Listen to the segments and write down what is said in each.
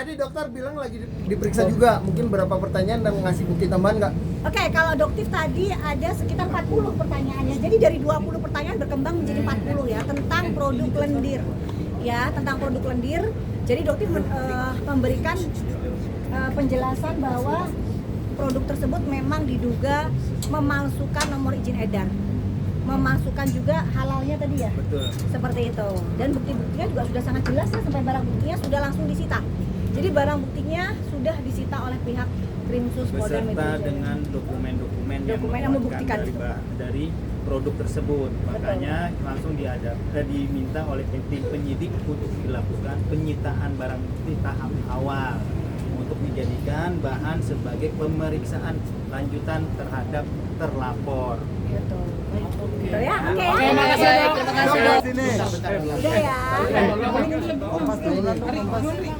tadi dokter bilang lagi diperiksa juga, mungkin berapa pertanyaan dan ngasih bukti tambahan nggak? Oke, kalau Doktif tadi ada sekitar 40 pertanyaannya. Jadi dari 20 pertanyaan berkembang menjadi 40 ya tentang produk lendir. Ya, tentang produk lendir. Jadi Doktif memberikan penjelasan bahwa produk tersebut memang diduga memalsukan nomor izin edar. Memasukkan juga halalnya tadi ya. Betul. Seperti itu. Dan bukti-buktinya juga sudah sangat jelas ya, sampai barang buktinya sudah langsung disita. Jadi barang buktinya sudah disita oleh pihak Krimsus Polda Metro beserta Jaya. dengan dokumen-dokumen yang membuktikan dari produk tersebut. Makanya langsung diminta oleh tim penyidik untuk dilakukan penyitaan barang bukti tahap awal untuk dijadikan bahan sebagai pemeriksaan lanjutan terhadap terlapor. Betul. Betul ya? Oke. Makasih dok. Terima kasih dok. Udah ya.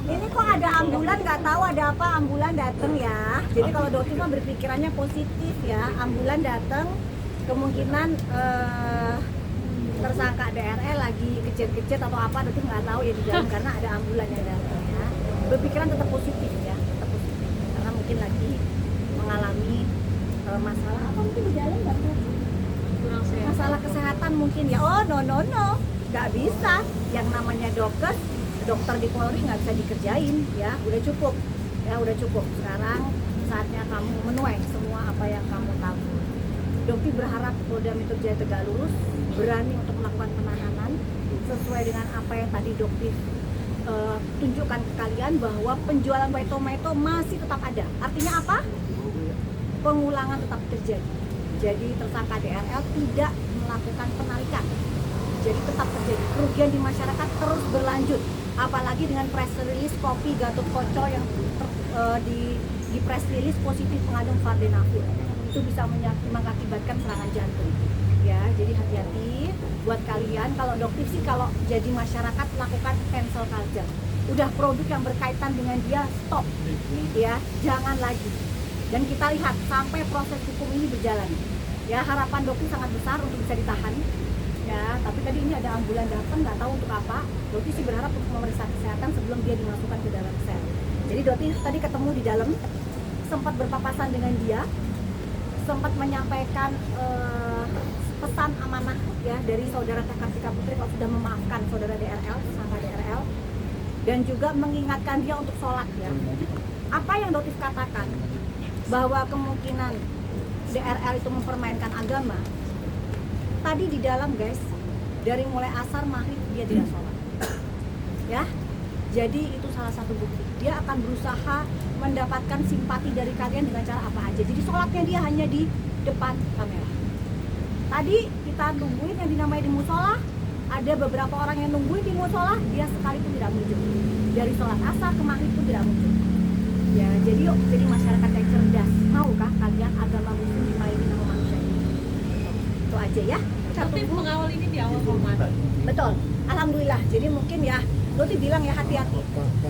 Ini kok ada ambulan, nggak tahu ada apa ambulan datang ya. Jadi kalau Dokter mah berpikirannya positif ya. Ambulan datang, kemungkinan tersangka DRL lagi kecil-kecil atau apa, Dokter nggak tahu ya di dalam karena ada ambulan yang datang ya. Berpikiran tetap positif ya, tetap positif. Karena mungkin lagi mengalami masalah apa mungkin di dalam nggak tahu. Masalah kesehatan mungkin ya. Oh no, nggak bisa. Yang namanya dokter di Polri nggak bisa dikerjain ya. Udah cukup ya, udah cukup. Sekarang saatnya kamu menuai semua apa yang kamu tahu. Dokter berharap Polda Metro Jaya tegak lurus, berani untuk melakukan penahanan sesuai dengan apa yang tadi Dokter tunjukkan ke kalian, bahwa penjualan white tomato masih tetap ada. Artinya apa? Pengulangan tetap terjadi. Jadi tersangka DRL tidak melakukan penarikan. Jadi tetap terjadi. Kerugian di masyarakat terus berlanjut. Apalagi dengan press release kopi Gatot Koco yang di press release positif mengandung vardenafil. Itu bisa mengakibatkan serangan jantung. Ya, jadi hati-hati buat kalian. Kalau Dokter sih kalau jadi masyarakat lakukan cancel culture. Udah produk yang berkaitan dengan dia stop. Ya, jangan lagi. Dan kita lihat sampai proses hukum ini berjalan. Ya, harapan Dokter sangat besar untuk bisa ditahan. Ya, tapi tadi ini ada ambulan datang, nggak tahu untuk apa. Dokter sih berharap untuk memeriksa kesehatan sebelum dia dimasukkan ke dalam sel. Jadi Dokter tadi ketemu di dalam, sempat berpapasan dengan dia, sempat menyampaikan pesan amanah ya dari saudara Kartika Putri kalau sudah memaafkan saudara DRL, tersangka DRL, dan juga mengingatkan dia untuk sholat ya. Apa yang Dokter katakan, bahwa kemungkinan DRL itu mempermainkan agama. Tadi di dalam guys, dari mulai asar maghrib dia tidak sholat. Ya, jadi itu salah satu bukti. Dia akan berusaha mendapatkan simpati dari kalian dengan cara apa aja. Jadi sholatnya dia hanya di depan kamera. Tadi kita tungguin yang dinamai di musola. Ada beberapa orang yang nungguin di musola, dia sekalipun tidak muncul. Dari sholat asar ke maghrib pun tidak muncul. Ya, jadi yuk jadi masyarakat yang cerdas. Maukah kalian agama muslim dimainin sama manusia ini? Itu aja ya. Tapi mengawal ini di awal Ramadan. Betul. Alhamdulillah. Jadi mungkin ya, Loti bilang ya hati-hati.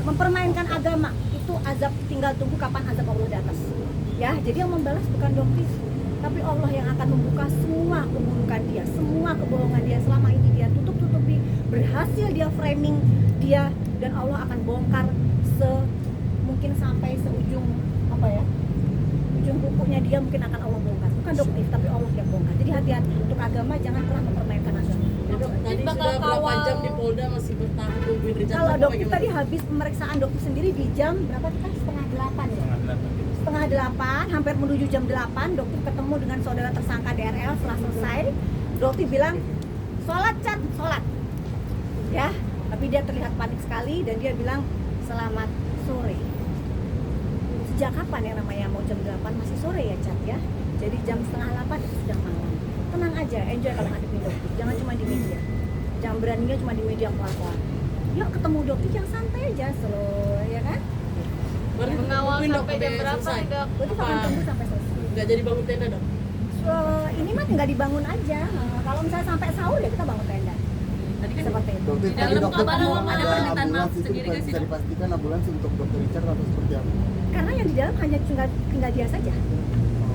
Mempermainkan agama itu azab, tinggal tunggu kapan azab Allah di atas. Ya, jadi yang membalas bukan Dokter, tapi Allah yang akan membuka semua keburukan dia, semua kebohongan dia selama ini dia tutup-tutupi, berhasil dia framing dia, dan Allah akan bongkar mungkin sampai seujung apa ya, ujung kukunya dia mungkin akan Allah bongkar, bukan Dokter tapi Allah yang bongkar. Jadi hati-hati untuk agama, jangan pernah mempermainkan agama. Tadi sudah berapa jam di Polda masih bertahan tungguin Richard? Kalau Dokter tadi habis pemeriksaan Dokter sendiri di jam berapa kita? Setengah 8 ya? Setengah 8, hampir menuju jam 8, Dokter ketemu dengan saudara tersangka DRL. Setelah selesai, Dokter bilang sholat Cat, sholat ya, tapi dia terlihat panik sekali dan dia bilang selamat sore. Sejak kapan yang namanya mau jam 8 masih sore ya Cat ya? Jadi jam setengah 8 itu sudah malam. Tenang aja, enjoy kalau ngadepin Dokter, jangan cuma di media, jangan beraninya cuma di media keluar-keluar. Yuk ketemu Dokter yang santai aja, slow ya kan? Mengawal sampai jam berapa nih dok? Berarti akan tunggu sampai selesai. Nggak jadi bangun tenda dok? Ini mah tinggal dibangun aja. Kalau misalnya sampai sahur ya kita bangun tenda. Tadi kan Seperti itu. Dokter, Di tadi dalam dokter kabar bilang ada permintaan maaf ambulans itu sendiri nggak sih, bisa Dok? dipastikan ambulans untuk Dokter Richard atau seperti apa? Karena yang di dalam hanya tinggal dia saja.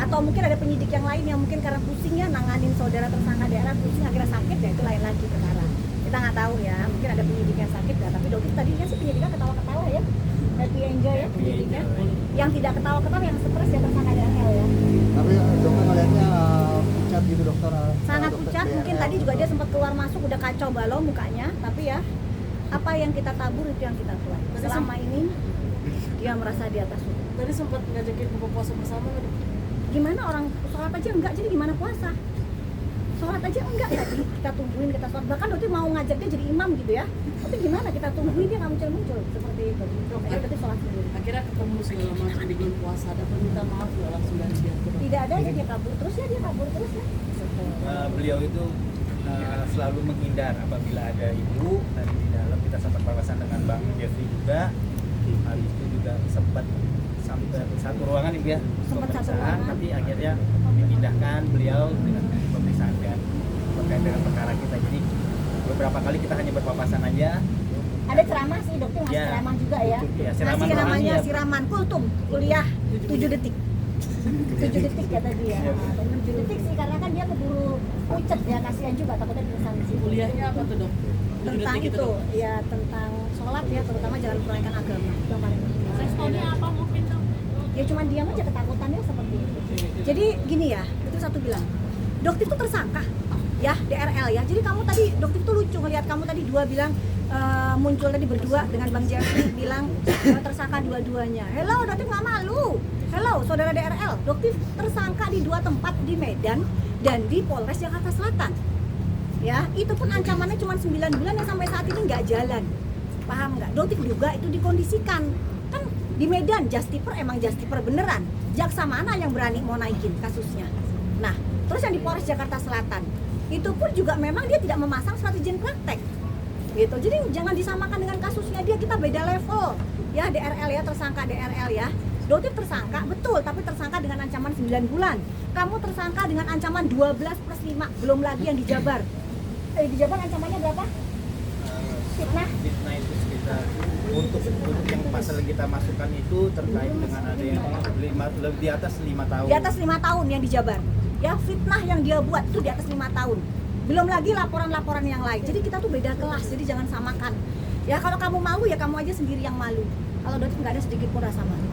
Atau mungkin ada penyidik yang lain yang mungkin karena pusingnya nanganin saudara tersangka daerah, pusing akhirnya sakit ya, itu lain lagi perkara. Kita nggak tahu ya, mungkin ada penyidik yang sakit ya, tapi Dokter tadinya sih penyidiknya ketawa-ketawa ya, happy enjoy penyidiknya. Yang tidak ketawa-ketawa, yang stres ya tersangka DRL ya. Tapi dokter ngeliatnya pucat gitu dokter. Sangat Dokter pucat, DRL. mungkin tadi juga dia sempat keluar masuk udah kacau balau mukanya, tapi ya apa yang kita tabur itu yang kita tuai. Selama ini dia merasa di atas hukum. Tadi sempat ngajakin buka puasa bersama nggak, Dok? Gimana orang sholat aja enggak, jadi gimana puasa? Sholat aja enggak tadi, kita tungguin kita sholat. Bahkan waktu mau ngajak dia jadi imam gitu ya. Tapi gimana kita tungguin dia nggak muncul-muncul seperti itu. Akhirnya berarti sholat sendiri. Akhirnya ketemu segala macam di bulan puasa, ada minta maaf nggak langsung dari dia? Tidak ada ya, dia kabur terus ya, dia kabur terus ya. Beliau itu selalu menghindar apabila ada ibu dan di dalam kita sempat papasan dengan Bang Jeffrey juga. Hal itu juga sempat sampai satu ruangan ibu ya, Sempat satu pemeriksaan, ruangan. tapi akhirnya dipindahkan beliau dengan pemeriksaan dengan terkait dengan perkara kita. Jadi beberapa kali kita hanya berpapasan aja. Ada ceramah sih, dokter ngasih Ya. ceramah juga ya. Ya, siraman Ngasih rohani namanya ya. siraman kultum, kuliah 7 detik. 7 detik kata dia. Iya. 7 detik sih karena kan dia keburu pucet ya, kasihan juga takutnya pingsan di situ. Kuliahnya apa tuh, Dok? 7 Tentang detik itu, Dok? ya tentang sholat ya, terutama jalan penolakan agama. Itu yang paling penting. Responnya apa mungkin, Dok? Ya cuma diam aja, ketakutannya seperti itu. Jadi gini ya, itu satu bilang, dokter itu tersangka ya DRL ya. Jadi kamu tadi dokter itu lucu ngelihat kamu tadi dua bilang muncul tadi berdua dengan Bang Jeffrey bilang tersangka dua-duanya. Hello, dokter nggak malu. Hello, saudara DRL, dokter tersangka di 2 tempat di Medan dan di Polres Jakarta Selatan. Ya, itu pun ancamannya cuma 9 bulan yang sampai saat ini nggak jalan. Paham nggak? Dokter juga itu dikondisikan. Kan di Medan justiper emang justiper beneran. Jaksa mana yang berani mau naikin kasusnya? Nah, terus yang di Polres Jakarta Selatan itu pun juga memang dia tidak memasang surat izin praktek gitu. Jadi jangan disamakan dengan kasusnya dia, kita beda level ya. DRL ya, tersangka DRL ya. Dokter tersangka betul, tapi tersangka dengan ancaman 9 bulan. Kamu tersangka dengan ancaman 12+5, belum lagi yang di Jabar. Di Jabar ancamannya berapa? Fitnah. Fitnah itu sekitar untuk yang pasal yang kita masukkan itu terkait dengan ada yang lebih di atas 5 tahun. Di atas 5 tahun yang di Jabar. Ya, fitnah yang dia buat itu di atas 5 tahun. Belum lagi laporan-laporan yang lain. Jadi kita tuh beda kelas, jadi jangan samakan. Ya kalau kamu malu ya kamu aja sendiri yang malu. Kalau dokter nggak ada sedikit pun rasa malu.